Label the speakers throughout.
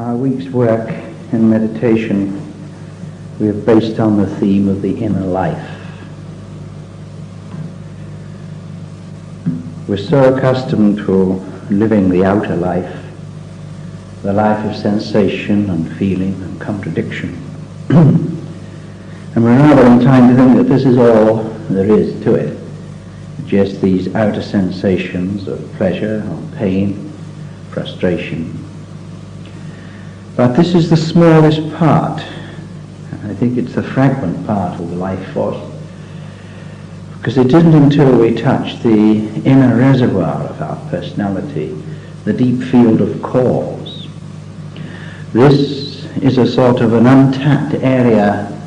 Speaker 1: Our week's work in meditation we have based on the theme of the inner life. We're so accustomed to living the outer life, the life of sensation and feeling and contradiction. And we're rather inclined to think that this is all there is to it. Just these outer sensations of pleasure or pain, frustration. But this is the smallest part. I think it's the fragment part of the life force. Because it isn't until we touch the inner reservoir of our personality, the deep field of cause. This is a sort of an untapped area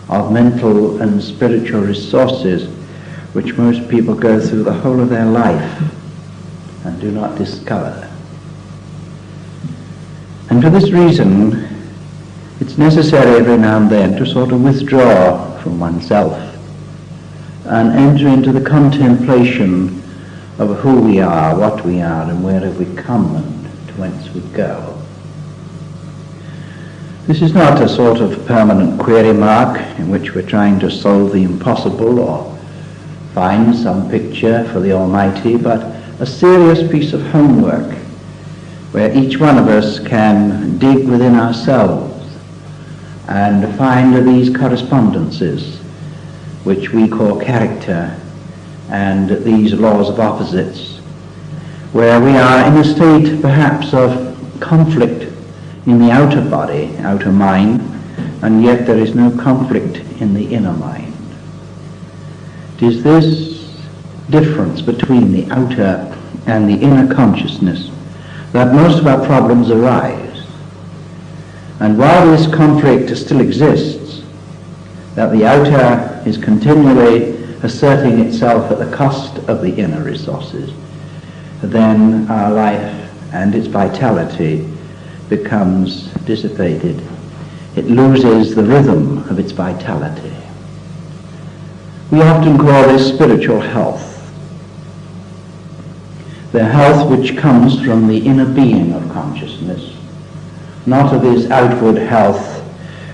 Speaker 1: of mental and spiritual resources which most people go through the whole of their life and do not discover. And for this reason, it's necessary every now and then to sort of withdraw from oneself and enter into the contemplation of who we are, what we are, and where have we come and to whence we go. This is not a sort of permanent query mark in which we're trying to solve the impossible or find some picture for the Almighty, but a serious piece of homework where each one of us can dig within ourselves and find these correspondences which we call character and these laws of opposites, where we are in a state perhaps of conflict in the outer body, outer mind, and yet there is no conflict in the inner mind. It is this difference between the outer and the inner consciousness that most of our problems arise. And while this conflict still exists, that the outer is continually asserting itself at the cost of the inner resources, then our life and its vitality becomes dissipated. It loses the rhythm of its vitality. We often call this spiritual health. The health which comes from the inner being of consciousness, not of this outward health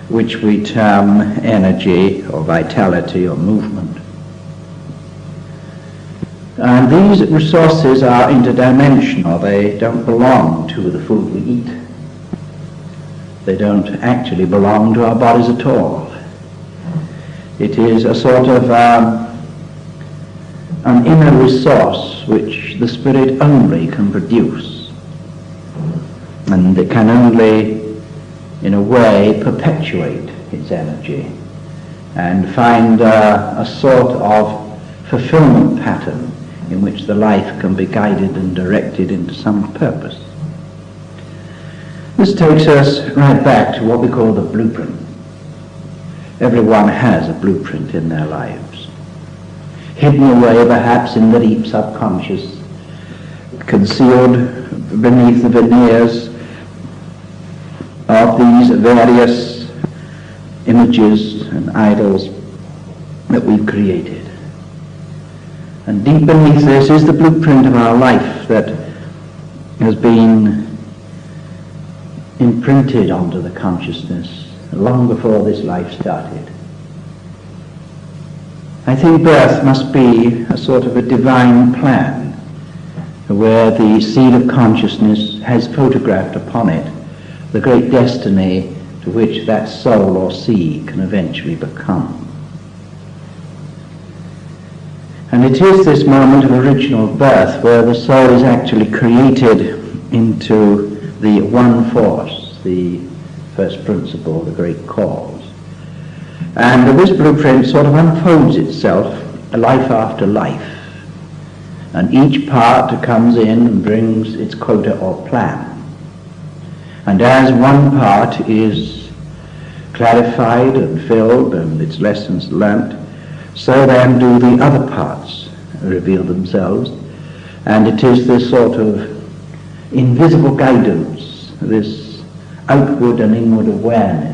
Speaker 1: which we term energy or vitality or movement. And these resources are interdimensional. They don't belong to the food we eat. They don't actually belong to our bodies at all. It is a sort of an inner resource which the spirit only can produce, and it can only in a way perpetuate its energy and find a sort of fulfillment pattern in which the life can be guided and directed into some purpose. This takes us right back to what we call the blueprint. Everyone has a blueprint in their lives, hidden away perhaps in the deep subconscious, concealed beneath the veneers of these various images and idols that we've created. And deep beneath this is the blueprint of our life that has been imprinted onto the consciousness long before this life started. I think birth must be a sort of a divine plan where the seed of consciousness has photographed upon it the great destiny to which that soul or seed can eventually become. And it is this moment of original birth where the soul is actually created into the one force, the first principle, the great cause. And this blueprint sort of unfolds itself life after life. And each part comes in and brings its quota or plan. And as one part is clarified and filled and its lessons learnt, so then do the other parts reveal themselves. And it is this sort of invisible guidance, this outward and inward awareness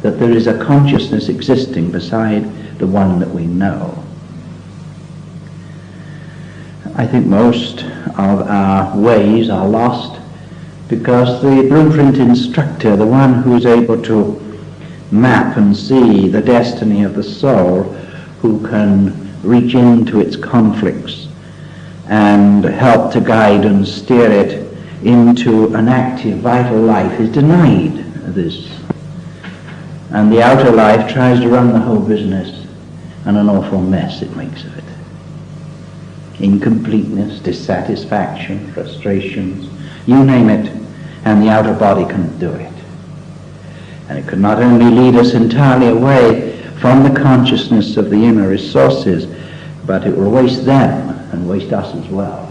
Speaker 1: that there is a consciousness existing beside the one that we know. I think most of our ways are lost because the blueprint instructor, the one who is able to map and see the destiny of the soul, who can reach into its conflicts and help to guide and steer it into an active, vital life, is denied this. And the outer life tries to run the whole business, and an awful mess it makes of it. Incompleteness, dissatisfaction, frustrations, you name it, and the outer body can do it. And it could not only lead us entirely away from the consciousness of the inner resources, but it will waste them and waste us as well.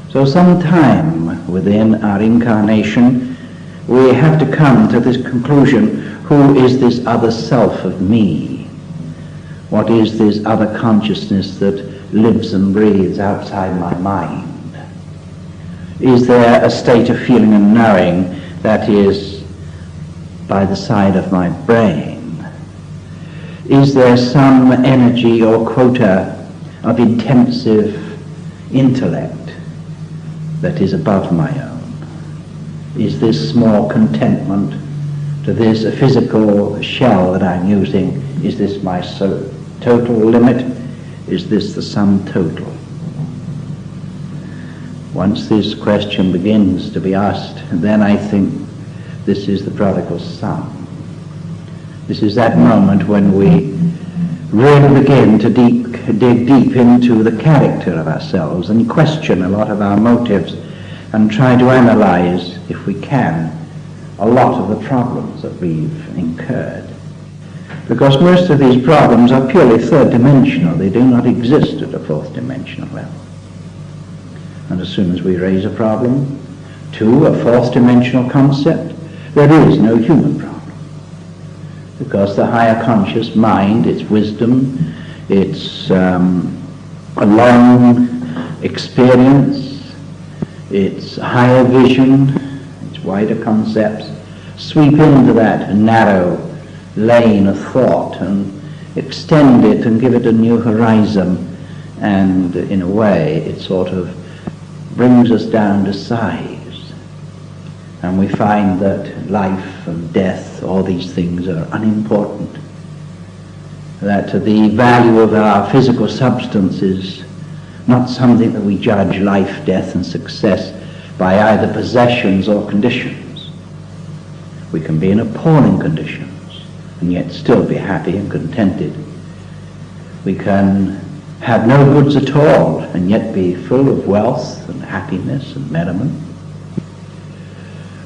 Speaker 1: So sometime within our incarnation, we have to come to this conclusion: who is this other self of me? What is this other consciousness that lives and breathes outside my mind? Is there a state of feeling and knowing that is by the side of my brain? Is there some energy or quota of intensive intellect that is above my own? Is this small contentment to this physical shell that I'm using, is this my total limit? Is this the sum total? Once this question begins to be asked, then I think this is the prodigal son. This is that moment when we really begin to dig deep into the character of ourselves and question a lot of our motives and try to analyze, if we can, a lot of the problems that we've incurred. Because most of these problems are purely third-dimensional. They do not exist at a fourth-dimensional level. And as soon as we raise a problem to a fourth-dimensional concept, there is no human problem. Because the higher conscious mind, its wisdom, its a long experience, its higher vision, its wider concepts, sweep into that narrow lane of thought and extend it and give it a new horizon, and in a way it sort of brings us down to size. And we find that life and death, all these things are unimportant. That the value of our physical substance is not something that we judge life, death, and success by either possessions or conditions. We can be in appalling conditions and yet still be happy and contented. We can have no goods at all and yet be full of wealth and happiness and merriment.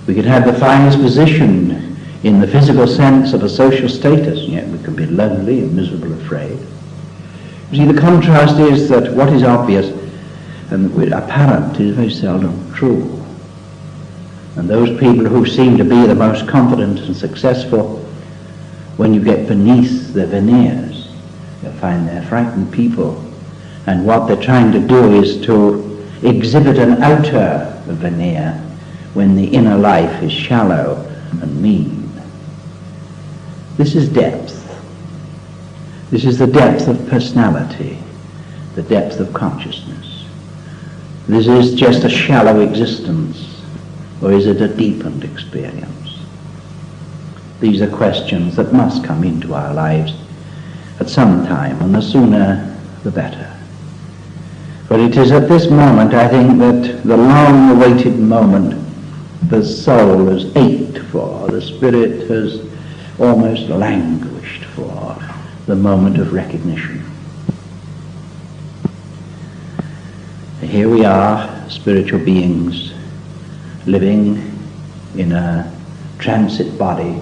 Speaker 1: We could have the finest position in the physical sense of a social status, and yet we can be lonely and miserable, afraid. You see, the contrast is that what is obvious and apparent is very seldom true. And those people who seem to be the most confident and successful, when you get beneath their veneers, you'll find they're frightened people. And what they're trying to do is to exhibit an outer veneer when the inner life is shallow and mean. This is depth. This is the depth of personality, the depth of consciousness. This is just a shallow existence, or is it a deepened experience? These are questions that must come into our lives at some time, and the sooner the better. But it is at this moment, I think, that the long-awaited moment the soul has ached for, the spirit has almost languished for, the moment of recognition. Here we are, spiritual beings, living in a transit body,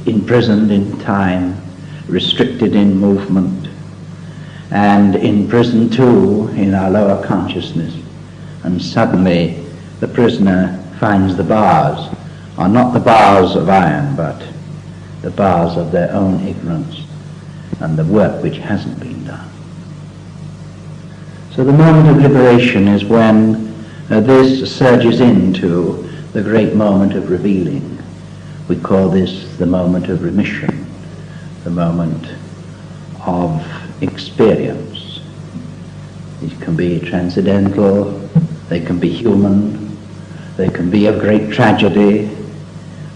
Speaker 1: imprisoned in time, restricted in movement, and imprisoned too in our lower consciousness. And suddenly the prisoner finds the bars are not the bars of iron, but the bars of their own ignorance and the work which hasn't been done. So the moment of liberation is when this surges into the great moment of revealing. We call this the moment of remission, the moment of experience. These can be transcendental, they can be human, They can be of great tragedy,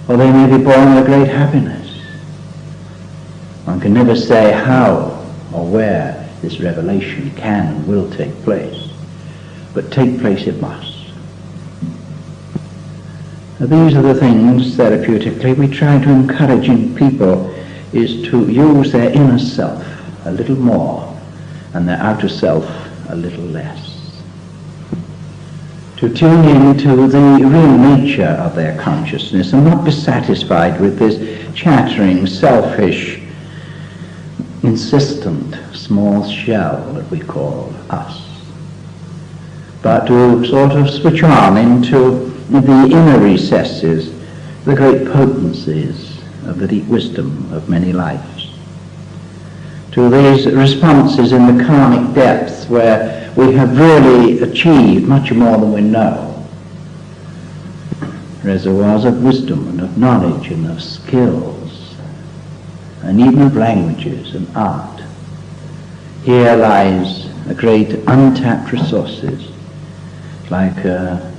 Speaker 1: or they may be born of great happiness. One can never say how or where this revelation can and will take place, but take place it must. Now, these are the things therapeutically we try to encourage in people, is to use their inner self a little more and their outer self a little less. To tune into the real nature of their consciousness and not be satisfied with this chattering, selfish, insistent small shell that we call us, but to sort of switch on into the inner recesses, the great potencies of the deep wisdom of many lives, to these responses in the karmic depths where we have really achieved much more than we know, reservoirs of wisdom and of knowledge and of skills and even of languages and art. Here lies a great untapped resources, like a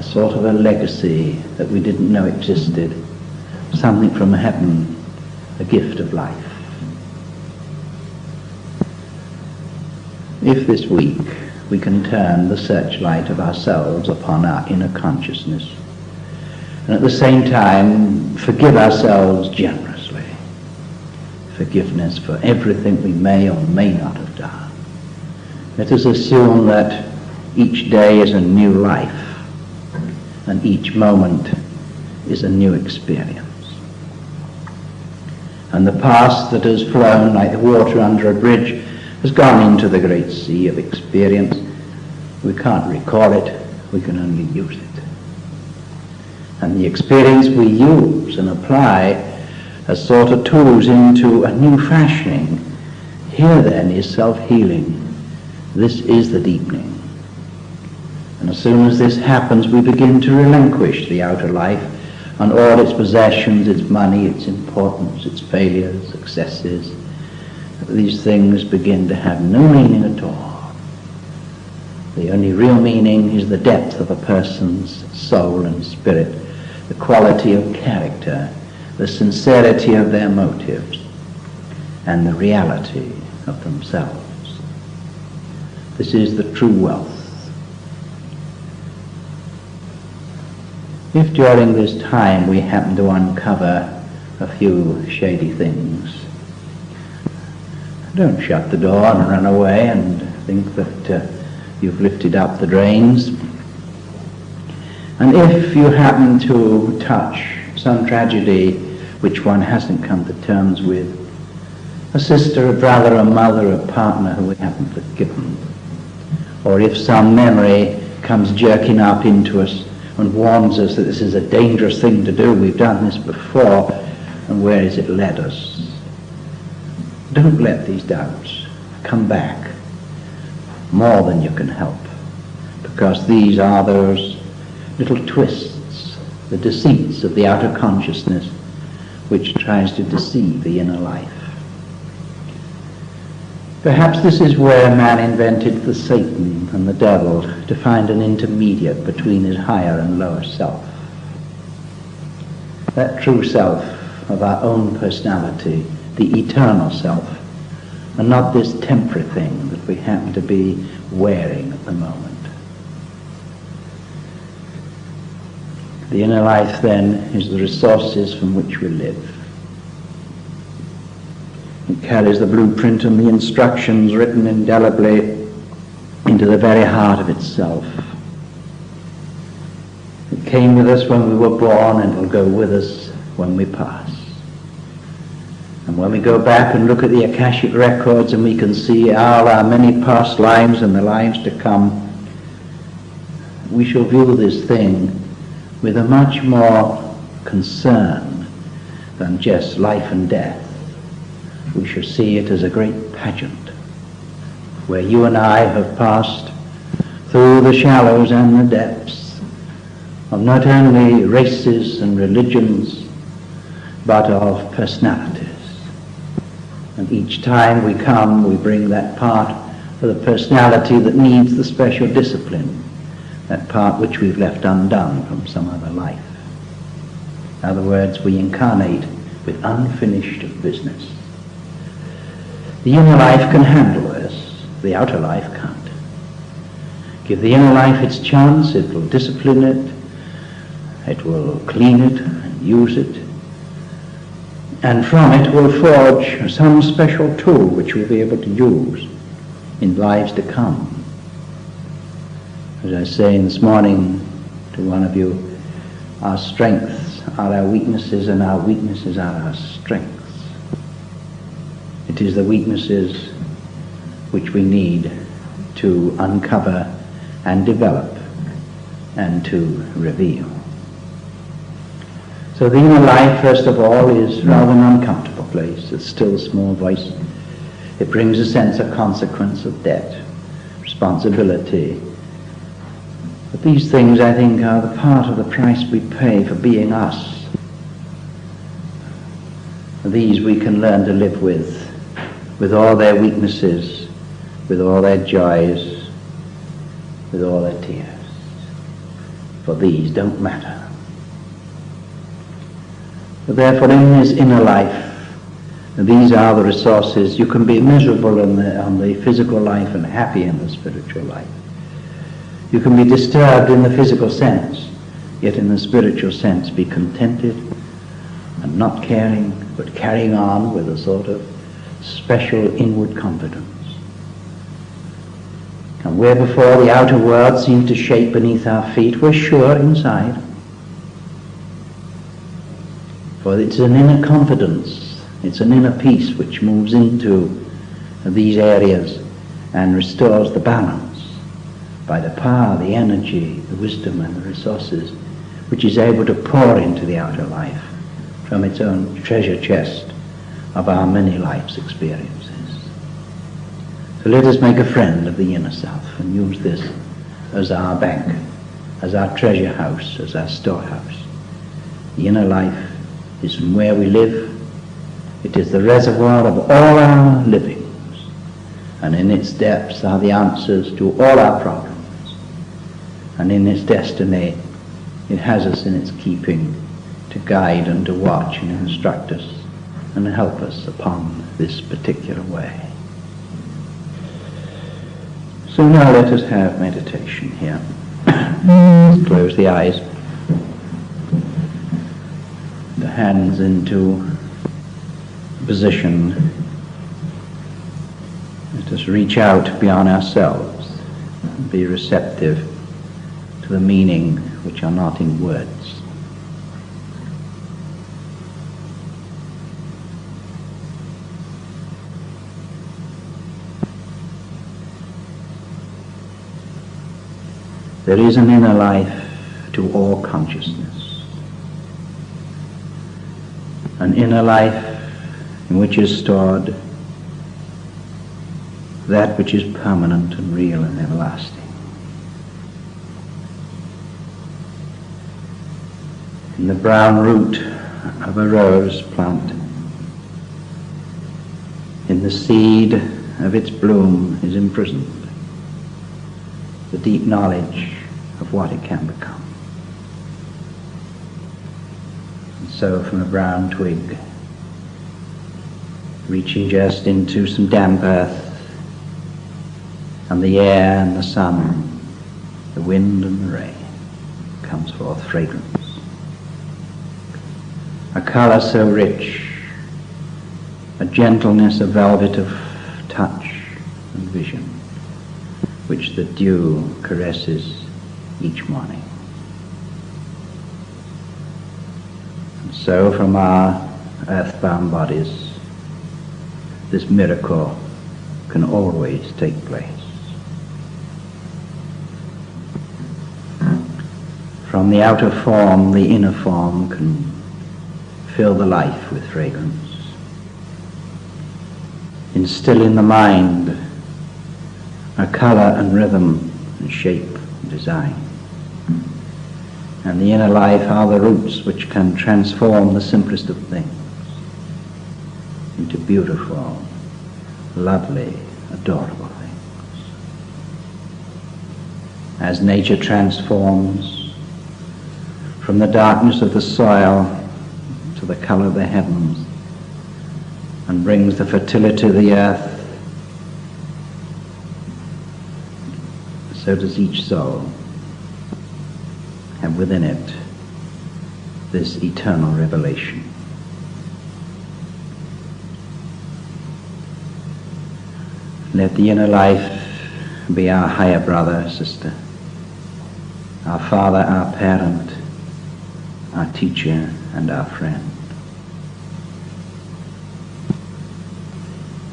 Speaker 1: sort of a legacy that we didn't know existed, something from heaven, a gift of life. If this week we can turn the searchlight of ourselves upon our inner consciousness, and at the same time forgive ourselves generously, forgiveness for everything we may or may not have done. Let us assume that each day is a new life, and each moment is a new experience. And the past that has flown like the water under a bridge has gone into the great sea of experience. We can't recall it, we can only use it. And the experience we use and apply as sort of tools into a new fashioning. Here then is self-healing. This is the deepening. And as soon as this happens, we begin to relinquish the outer life and all its possessions, its money, its importance, its failures, successes. These things begin to have no meaning at all. The only real meaning is the depth of a person's soul and spirit, the quality of character, the sincerity of their motives, and the reality of themselves. This is the true wealth. If during this time we happen to uncover a few shady things, don't shut the door and run away and think that you've lifted up the drains. And if you happen to touch some tragedy which one hasn't come to terms with, a sister, a brother, a mother, a partner who we haven't forgiven, or if some memory comes jerking up into us and warns us that this is a dangerous thing to do, we've done this before, and where has it led us? Don't let these doubts come back more than you can help, because these are those little twists, the deceits of the outer consciousness which tries to deceive the inner life. Perhaps this is where man invented the Satan and the devil, to find an intermediate between his higher and lower self. That true self of our own personality, the eternal self, and not this temporary thing that we happen to be wearing at the moment. The inner life, then, is the resources from which we live. It carries the blueprint and the instructions written indelibly into the very heart of itself. It came with us when we were born, and it will go with us when we pass. And when we go back and look at the Akashic records, and we can see all our many past lives and the lives to come, we shall view this thing with a much more concern than just life and death. We shall see it as a great pageant, where you and I have passed through the shallows and the depths of not only races and religions, but of personalities. And each time we come, we bring that part of the personality that needs the special discipline, that part which we've left undone from some other life. In other words, we incarnate with unfinished business. The inner life can handle this, the outer life can't. Give the inner life its chance, it will discipline it, it will clean it and use it, and from it will forge some special tool which we'll be able to use in lives to come. As I was saying this morning to one of you, our strengths are our weaknesses and our weaknesses are our strengths. It is the weaknesses which we need to uncover and develop and to reveal. So the inner life, first of all, is rather an uncomfortable place. It's still a small voice. It brings a sense of consequence, of debt, responsibility. But these things, I think, are the part of the price we pay for being us. These we can learn to live with all their weaknesses, with all their joys, with all their tears. For these don't matter. But therefore, in this inner life, these are the resources. You can be miserable on the physical life and happy in the spiritual life. You can be disturbed in the physical sense, yet in the spiritual sense be contented and not caring, but carrying on with a sort of special inward confidence. And where before the outer world seemed to shake beneath our feet, we're sure inside. For it's an inner confidence, it's an inner peace which moves into these areas and restores the balance by the power, the energy, the wisdom and the resources which is able to pour into the outer life from its own treasure chest of our many life's experiences. So let us make a friend of the inner self and use this as our bank, as our treasure house, as our storehouse. The inner life is from where we live. It is the reservoir of all our livings, and in its depths are the answers to all our problems. And in its destiny, it has us in its keeping to guide and to watch and instruct us and help us upon this particular way. So now let us have meditation here. Close the eyes. The hands into position. Let us reach out beyond ourselves and be receptive to the meaning which are not in words. There is an inner life to all consciousness, an inner life in which is stored that which is permanent and real and everlasting. In the brown root of a rose plant, in the seed of its bloom is imprisoned the deep knowledge of what it can become. And so from a brown twig, reaching just into some damp earth, and the air and the sun, the wind and the rain, comes forth fragrance. A color so rich, a gentleness, a velvet of touch and vision, which the dew caresses each morning. And so from our earthbound bodies, this miracle can always take place. From the outer form, the inner form can fill the life with fragrance. Instill in the mind a color and rhythm and shape and design. And the inner life are the roots which can transform the simplest of things into beautiful, lovely, adorable things. as nature transforms from the darkness of the soil to the color of the heavens and brings the fertility of the earth, so does each soul have within it this eternal revelation. Let the inner life be our higher brother, sister, our father, our parent, our teacher, and our friend.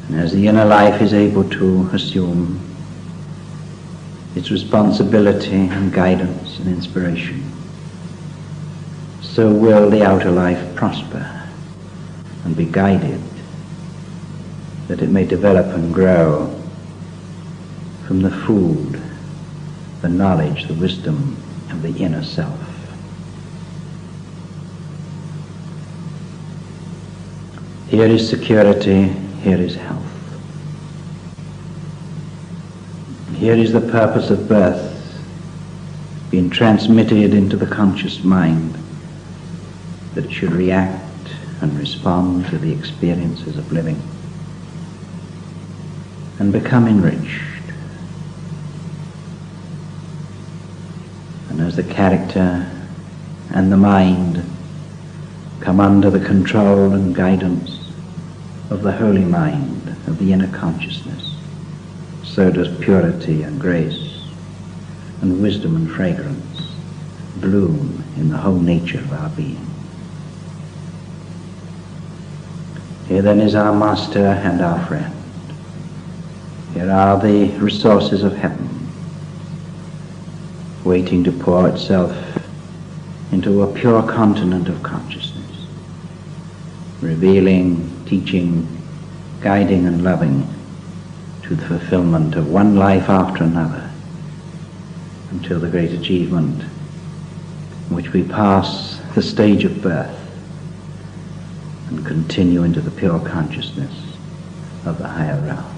Speaker 1: And as the inner life is able to assume its responsibility and guidance and inspiration, so will the outer life prosper and be guided, that it may develop and grow from the food, the knowledge, the wisdom of the inner self. Here is security, here is health. Here is the purpose of birth being transmitted into the conscious mind, that it should react and respond to the experiences of living and become enriched. And as the character and the mind come under the control and guidance of the holy mind, of the inner consciousness, so does purity and grace and wisdom and fragrance bloom in the whole nature of our being. Here then is our master and our friend. Here are the resources of heaven, waiting to pour itself into a pure continent of consciousness, revealing, teaching, guiding and loving to the fulfillment of one life after another, until the great achievement in which we pass the stage of birth and continue into the pure consciousness of the higher realm.